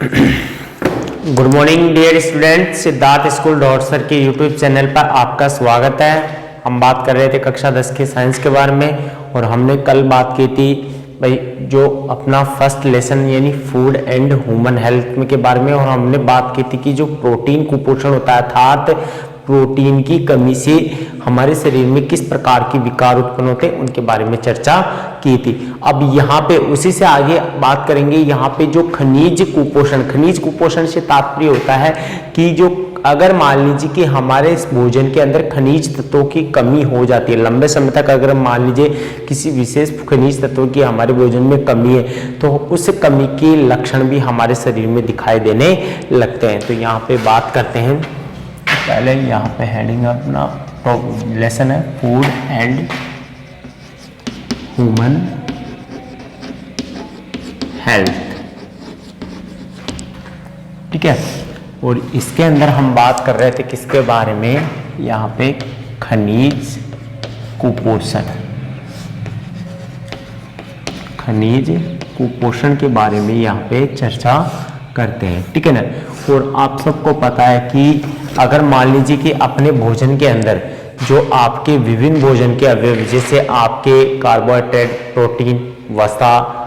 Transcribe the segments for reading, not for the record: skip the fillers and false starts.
Good morning dear student, Siddharth school डॉट्सर के YouTube channel पर आपका स्वागत है। हम बात कर रहे थे कक्षा 10 के साइंस के बारे में और हमने कल बात की थी भाई जो अपना फर्स्ट लेसन यानी फूड एंड ह्यूमन हेल्थ के बारे में, और हमने बात की थी कि जो प्रोटीन कुपोषण होता है अर्थात प्रोटीन की कमी से हमारे शरीर में किस प्रकार के विकार उत्पन्न होते हैं उनके बारे में चर्चा की थी। अब यहाँ पे उसी से आगे बात करेंगे। यहाँ पे जो खनिज कुपोषण से तात्पर्य होता है कि जो अगर मान लीजिए कि हमारे इस भोजन के अंदर खनिज तत्वों की कमी हो जाती है, लंबे समय तक अगर मान लीजिए किसी विशेष खनिज तत्वों की हमारे भोजन में कमी है तो उस कमी के लक्षण भी हमारे शरीर में दिखाई देने लगते हैं। तो यहाँ पे बात करते हैं, पहले यहाँ पे हेडिंग अपना लेसन है फूड एंड ह्यूमन हेल्थ, ठीक है। और इसके अंदर हम बात कर रहे थे किसके बारे में, यहाँ पे खनिज कुपोषण के बारे में यहाँ पे चर्चा करते हैं, ठीक है ना। और आप सबको पता है कि अगर मान लीजिए कि अपने भोजन के अंदर जो आपके विभिन्न भोजन के अवयव जैसे आपके कार्बोहाइड्रेट, प्रोटीन, वसा,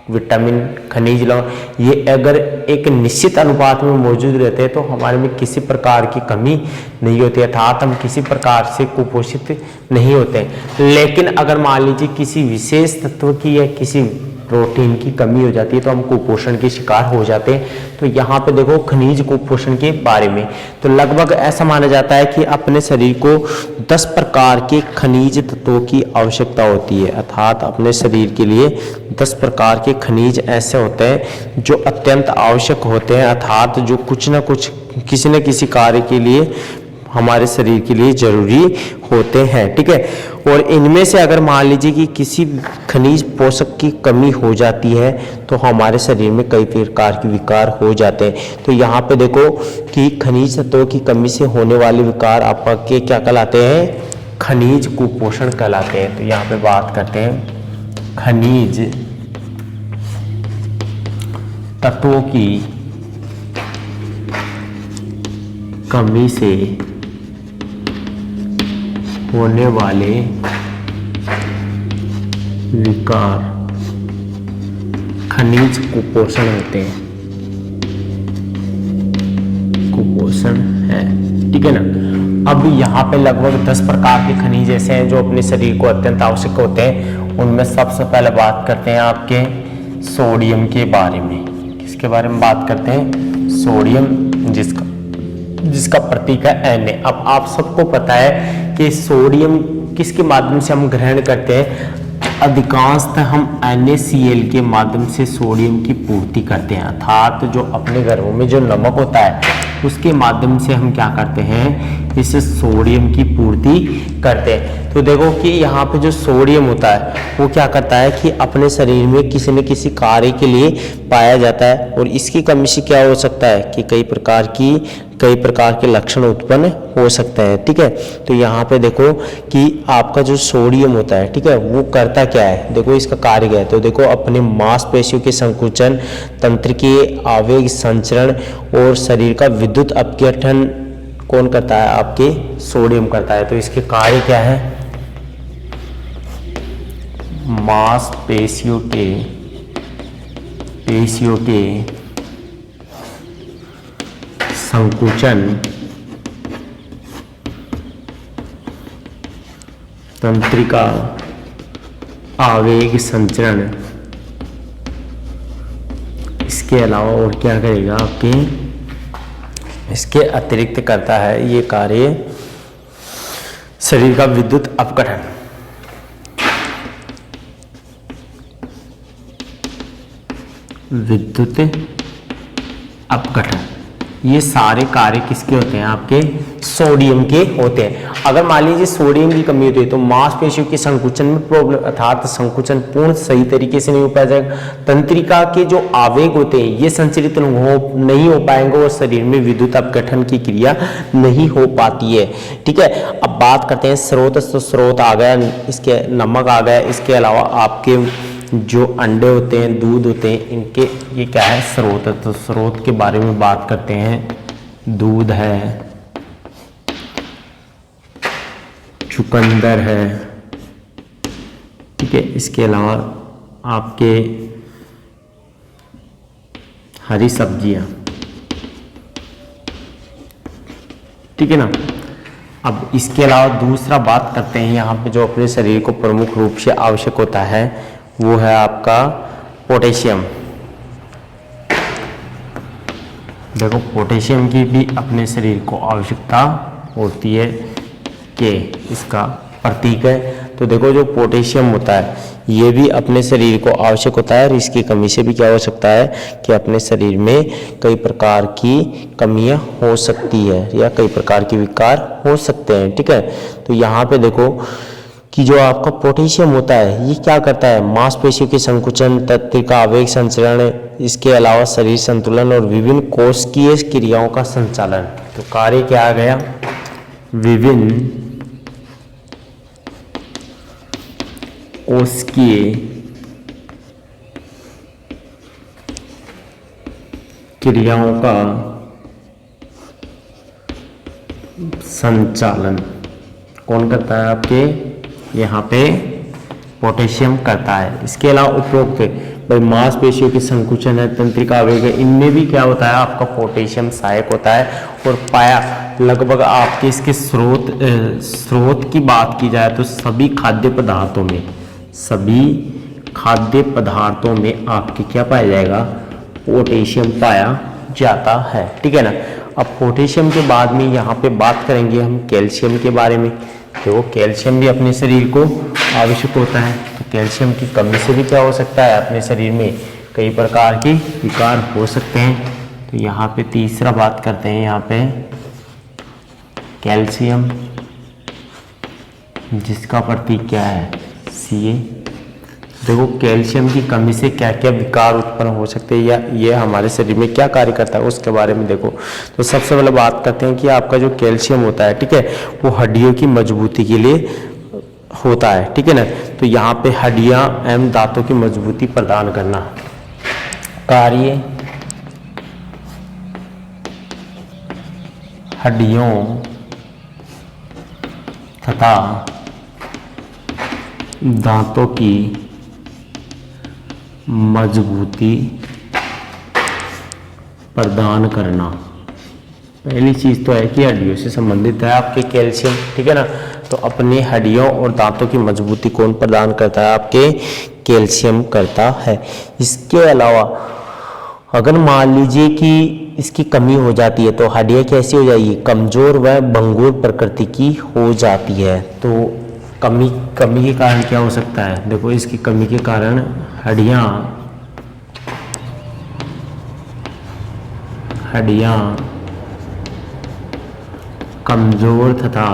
विटामिन, खनिज लवण ये अगर एक निश्चित अनुपात में मौजूद रहते हैं तो हमारे में किसी प्रकार की कमी नहीं होती, अर्थात हम किसी प्रकार से कुपोषित नहीं होते। लेकिन अगर मान लीजिए किसी विशेष तत्व की या किसी प्रोटीन की कमी हो जाती है तो हम कुपोषण के शिकार हो जाते हैं। तो यहाँ पे देखो खनिज कुपोषण के बारे में तो लगभग ऐसा माना जाता है कि अपने शरीर को 10 प्रकार के खनिज तत्वों की आवश्यकता होती है, अर्थात अपने शरीर के लिए 10 प्रकार के खनिज ऐसे होते हैं जो अत्यंत आवश्यक होते हैं, अर्थात जो कुछ न कुछ किसी न किसी कार्य के लिए हमारे शरीर के लिए जरूरी होते हैं, ठीक है। और इनमें से अगर मान लीजिए कि किसी खनिज पोषक की कमी हो जाती है तो हमारे शरीर में कई प्रकार के विकार हो जाते हैं। तो यहाँ पे देखो कि खनिज तत्वों की कमी से होने वाले विकार आपके क्या कहलाते हैं, खनिज कुपोषण कहलाते हैं। तो यहाँ पे बात करते हैं खनिज तत्वों की कमी से होने वाले विकार खनिज कुपोषण होते हैं, कुपोषण है, ठीक है ना। अब यहाँ पे लगभग 10 प्रकार के खनिज ऐसे हैं जो अपने शरीर को अत्यंत आवश्यक होते हैं। उनमें सबसे पहले बात करते हैं आपके सोडियम के बारे में। किसके बारे में बात करते हैं, सोडियम, जिसका प्रतीक है Na। अब आप सबको पता है कि सोडियम किसके माध्यम से हम ग्रहण करते हैं, अधिकांशतः हम NaCl के माध्यम से सोडियम की पूर्ति करते हैं, अर्थात जो अपने घरों में जो नमक होता है उसके माध्यम से हम क्या करते हैं, इस सोडियम की पूर्ति करते हैं। तो देखो कि यहाँ पे जो सोडियम होता है वो क्या करता है कि अपने शरीर में किसी न किसी कार्य के लिए पाया जाता है और इसकी कमी से क्या हो सकता है कि कई प्रकार के लक्षण उत्पन्न हो सकते हैं, ठीक है। तो यहाँ पे देखो कि आपका जो सोडियम होता है, ठीक है, वो करता क्या है, देखो इसका कार्य क्या है। तो देखो अपने मांसपेशियों के संकुचन, तंत्र के आवेग संचरण और शरीर का विद्युत अपघटन कौन करता है, आपके सोडियम करता है। तो इसके कार्य क्या है, मांसपेशियों के संकुचन, तंत्रिका आवेग संचरण, इसके अलावा और क्या करेगा आपके, इसके अतिरिक्त करता है ये कार्य शरीर का विद्युत अपघटन। ये सारे कार्य किसके होते हैं, आपके सोडियम के होते हैं। अगर मान लीजिए सोडियम की कमी होती है तो मांसपेशियों के संकुचन में प्रॉब्लम, अर्थात संकुचन पूर्ण सही तरीके से नहीं हो पाएगा, तंत्रिका के जो आवेग होते हैं ये संचरित नहीं हो पाएंगे और शरीर में विद्युत अपघटन की क्रिया नहीं हो पाती है, ठीक है। अब बात करते हैं स्रोत। तो स्रोत आ गया, इसके नमक आ गया, इसके अलावा आपके जो अंडे होते हैं, दूध होते हैं, इनके ये क्या है, स्रोत है। तो स्रोत के बारे में बात करते हैं। दूध है, चुकंदर है, ठीक है। इसके अलावा आपके हरी सब्जियां, ठीक है ना। अब इसके अलावा दूसरा बात करते हैं यहाँ पे जो अपने शरीर को प्रमुख रूप से आवश्यक होता है वो है आपका पोटेशियम। देखो पोटेशियम की भी अपने शरीर को आवश्यकता होती है कि इसका प्रतीक है। तो देखो जो पोटेशियम होता है ये भी अपने शरीर को आवश्यक होता है और इसकी कमी से भी क्या हो सकता है कि अपने शरीर में कई प्रकार की कमियां हो सकती है या कई प्रकार के विकार हो सकते हैं, ठीक है। तो यहाँ पे देखो कि जो आपका पोटेशियम होता है ये क्या करता है, मांसपेशियों के संकुचन, तंत्रिका आवेग संचरण, इसके अलावा शरीर संतुलन और विभिन्न कोशिकीय क्रियाओं का संचालन। तो कार्य क्या आ गया, विभिन्न कोशिकीय क्रियाओं का संचालन कौन करता है, आपके यहाँ पे पोटेशियम करता है। इसके अलावा उपरोक्त भाई मांसपेशियों के संकुचन है, तंत्रिका आवेग है, इनमें भी क्या होता है आपका पोटेशियम सहायक होता है। और पाया लगभग आपके इसके स्रोत की बात की जाए तो सभी खाद्य पदार्थों में आपके क्या पाया जाएगा, पोटेशियम पाया जाता है, ठीक है ना। अब पोटेशियम के बाद में यहाँ पे बात करेंगे हम कैल्शियम के बारे में। तो कैल्शियम भी अपने शरीर को आवश्यक होता है। तो कैल्शियम की कमी से भी क्या हो सकता है, अपने शरीर में कई प्रकार के विकार हो सकते हैं। तो यहाँ पे तीसरा बात करते हैं, यहाँ पे कैल्शियम जिसका प्रतीक क्या है, Ca। देखो कैल्शियम की कमी से क्या क्या विकार उत्पन्न हो सकते हैं या ये हमारे शरीर में क्या कार्य करता है उसके बारे में देखो। तो सबसे पहले बात करते हैं कि आपका जो कैल्शियम होता है, ठीक है, वो हड्डियों की मजबूती के लिए होता है, ठीक है ना। तो यहाँ पे हड्डियां एवं दांतों की मजबूती प्रदान करना, कार्य हड्डियों तथा दांतों की मजबूती प्रदान करना। पहली चीज तो है कि हड्डियों से संबंधित है आपके कैल्शियम, ठीक है ना। तो अपने हड्डियों और दांतों की मजबूती कौन प्रदान करता है, आपके कैल्शियम करता है। इसके अलावा अगर मान लीजिए कि इसकी कमी हो जाती है तो हड्डियां कैसी हो जाएगी, कमजोर व भंगुर प्रकृति की हो जाती है। तो कमी के कारण क्या हो सकता है, देखो इसकी कमी के कारण हड्डियां कमजोर तथा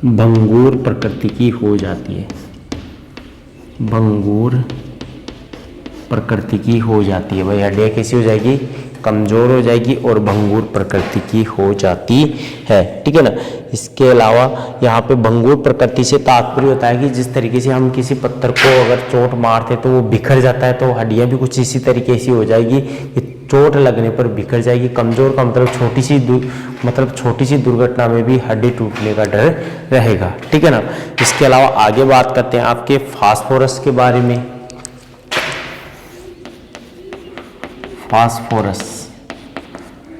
भंगुर प्रकृति की हो जाती है, भंगुर प्रकृति की हो जाती है। भाई हड्डियां कैसी हो जाएगी, कमजोर हो जाएगी और भंगुर प्रकृति की हो जाती है, ठीक है ना। इसके अलावा यहाँ पे भंगुर प्रकृति से तात्पर्य होता है कि जिस तरीके से हम किसी पत्थर को अगर चोट मारते तो वो बिखर जाता है, तो हड्डियां भी कुछ इसी तरीके से हो जाएगी कि चोट लगने पर बिखर जाएगी। कमजोर का मतलब छोटी सी दुर्घटना में भी हड्डी टूटने का डर रहेगा, ठीक है ना। इसके अलावा आगे बात करते हैं आपके फास्फोरस के बारे में। फास्फोरस,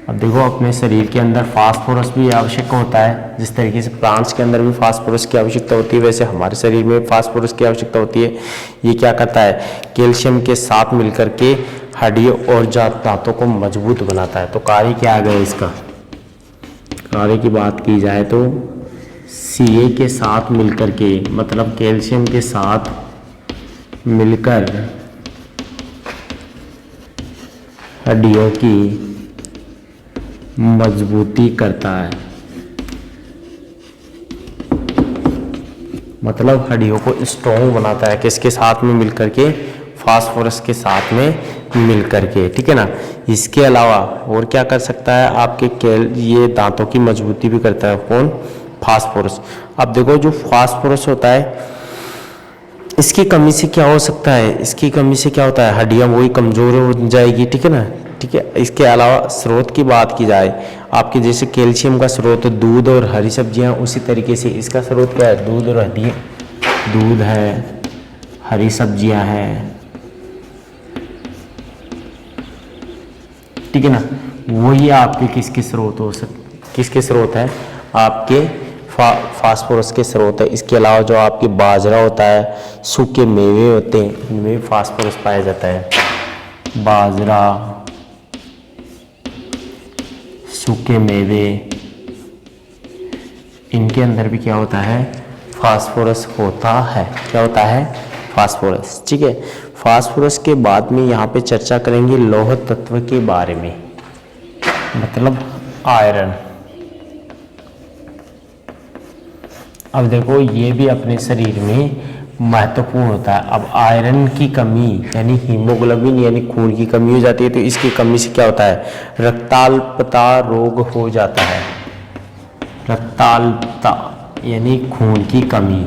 अब देखो अपने शरीर के अंदर फास्फोरस भी आवश्यक होता है। जिस तरीके से प्लांट्स के अंदर भी फास्फोरस की आवश्यकता होती है वैसे हमारे शरीर में फास्फोरस की आवश्यकता होती है। ये क्या करता है, कैल्शियम के साथ मिलकर के हड्डियों और दांतों को मजबूत बनाता है। तो कार्य क्या आ गया इसका, कार्य की बात की जाए तो Ca के साथ मिलकर के, मतलब कैल्शियम के साथ मिलकर हड्डियों की मजबूती करता है, मतलब हड्डियों को स्ट्रॉन्ग बनाता है। किसके साथ में मिलकर के, फास्फोरस के साथ में मिलकर के, ठीक है ना। इसके अलावा और क्या कर सकता है आपके ये दांतों की मजबूती भी करता है कौन, फास्फोरस। अब देखो जो फास्फोरस होता है इसकी कमी से क्या हो सकता है, इसकी कमी से क्या होता है, हड्डियां वही कमजोर हो जाएगी, ठीक है ना। ठीक है, इसके अलावा स्रोत की बात की जाए, आपके जैसे कैल्शियम का स्रोत दूध और हरी सब्जियां, उसी तरीके से इसका स्रोत क्या है, दूध और हड्डी, दूध है, हरी सब्जियां हैं, ठीक है ना। वही आपके किसके स्रोत हो सकते, किसके स्रोत है, आपके फास्फोरस के स्रोत है। इसके अलावा जो आपकी बाजरा होता है, सूखे मेवे होते हैं, इनमें भी फास्फोरस पाया जाता है। बाजरा, सूखे मेवे, इनके अंदर भी क्या होता है, फास्फोरस होता है। क्या होता है, फास्फोरस। ठीक है, फास्फोरस के बाद में यहाँ पे चर्चा करेंगे लौह तत्व के बारे में, मतलब आयरन। अब देखो ये भी अपने शरीर में महत्वपूर्ण होता है। अब आयरन की कमी यानी हीमोग्लोबिन यानी खून की कमी हो जाती है, तो इसकी कमी से क्या होता है, रक्ताल्पता रोग हो जाता है। रक्ताल्पता यानी खून की कमी,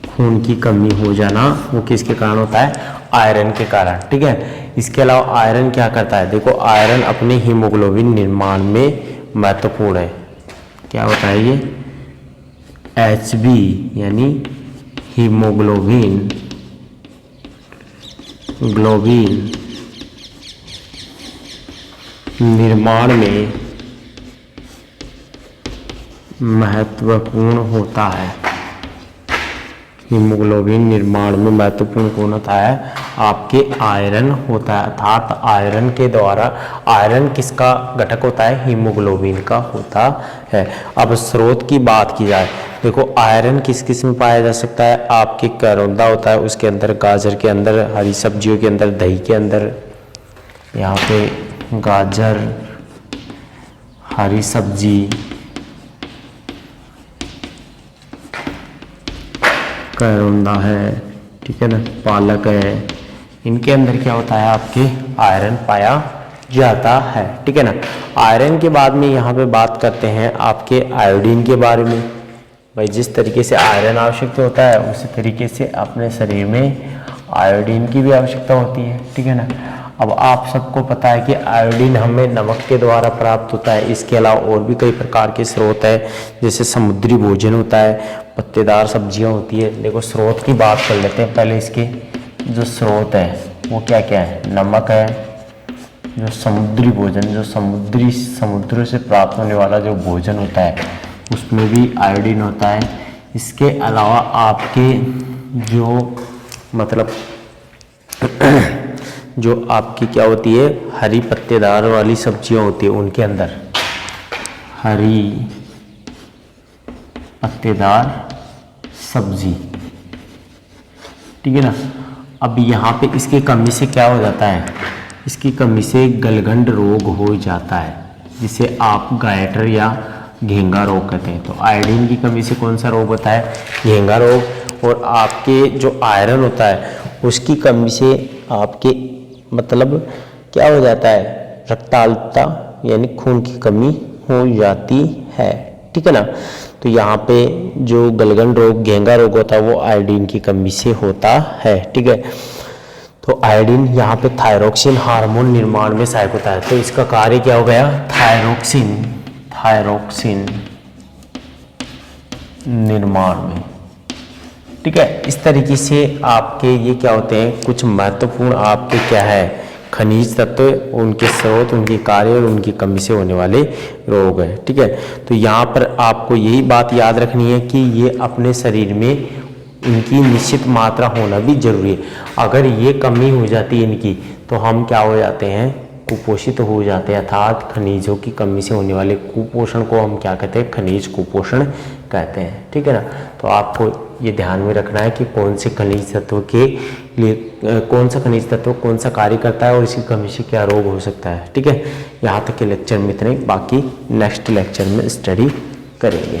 खून की कमी हो जाना वो किसके कारण होता है, आयरन के कारण। ठीक है, इसके अलावा आयरन क्या करता है, देखो आयरन अपने हीमोग्लोबिन निर्माण में महत्वपूर्ण है। क्या होता है ये, Hb यानी हीमोग्लोबिन, ग्लोबिन निर्माण में महत्वपूर्ण होता है। हीमोग्लोबिन निर्माण में महत्वपूर्ण कौन होता है, आपके आयरन होता है। अर्थात आयरन के द्वारा, आयरन किसका घटक होता है, हीमोग्लोबिन का होता है। अब स्रोत की बात की जाए, देखो आयरन किस किस में पाया जा सकता है, आपके करौंदा होता है उसके अंदर, गाजर के अंदर, हरी सब्जियों के अंदर, दही के अंदर। यहाँ पे गाजर, हरी सब्जी, करौंदा है, ठीक है ना, पालक है, इनके अंदर क्या होता है, आपके आयरन पाया जाता है। ठीक है ना। आयरन के बाद में यहाँ पे बात करते हैं आपके आयोडीन के बारे में। भाई जिस तरीके से आयरन आवश्यक होता है उसी तरीके से अपने शरीर में आयोडीन की भी आवश्यकता होती है। ठीक है ना। अब आप सबको पता है कि आयोडीन हमें नमक के द्वारा प्राप्त होता है। इसके अलावा और भी कई प्रकार के स्रोत है, जैसे समुद्री भोजन होता है, पत्तेदार सब्जियां होती है। देखो स्रोत की बात कर लेते हैं पहले। इसके जो स्रोत है वो क्या क्या है, नमक है, जो समुद्री भोजन, जो समुद्र से प्राप्त होने वाला जो भोजन होता है उसमें भी आयोडीन होता है। इसके अलावा आपके जो मतलब जो आपकी क्या होती है, हरी पत्तेदार वाली सब्जियां होती है, उनके अंदर हरी पत्तेदार सब्जी, ठीक है ना। अब यहाँ पे इसकी कमी से क्या हो जाता है, इसकी कमी से गलगंड रोग हो जाता है, जिसे आप गायटर या घेंगा रोग कहते हैं। तो आयोडीन की कमी से कौन सा रोग होता है, घेंगा रोग। और आपके जो आयरन होता है उसकी कमी से आपके मतलब क्या हो जाता है, रक्ताल्पता यानी खून की कमी हो जाती है। ठीक है ना। तो यहाँ पे जो गलगंड रोग, घेंगा रोग होता है वो आयोडीन की कमी से होता है। ठीक है। तो आयोडीन यहाँ पे थायरोक्सिन हार्मोन निर्माण में सहायक होता है। तो इसका कार्य क्या हो गया, थायरोक्सिन निर्माण में। ठीक है। इस तरीके से आपके ये क्या होते हैं, कुछ महत्वपूर्ण आपके क्या है, खनिज तत्व, उनके स्रोत, उनके कार्य और उनकी कमी से होने वाले रोग है। ठीक है। तो यहाँ पर आपको यही बात याद रखनी है कि ये अपने शरीर में इनकी निश्चित मात्रा होना भी जरूरी है। अगर ये कमी हो जाती है इनकी, तो हम क्या हो जाते हैं, कुपोषित हो जाते हैं। अर्थात खनिजों की कमी से होने वाले कुपोषण को हम क्या कहते हैं, खनिज कुपोषण कहते हैं। ठीक है ना। तो आपको ये ध्यान में रखना है कि कौन से खनिज तत्व के लिए कौन सा खनिज तत्व कौन सा कार्य करता है और इसकी कमी से क्या रोग हो सकता है। ठीक है। यहाँ तक के लेक्चर में इतने, बाकी नेक्स्ट लेक्चर में स्टडी करेंगे।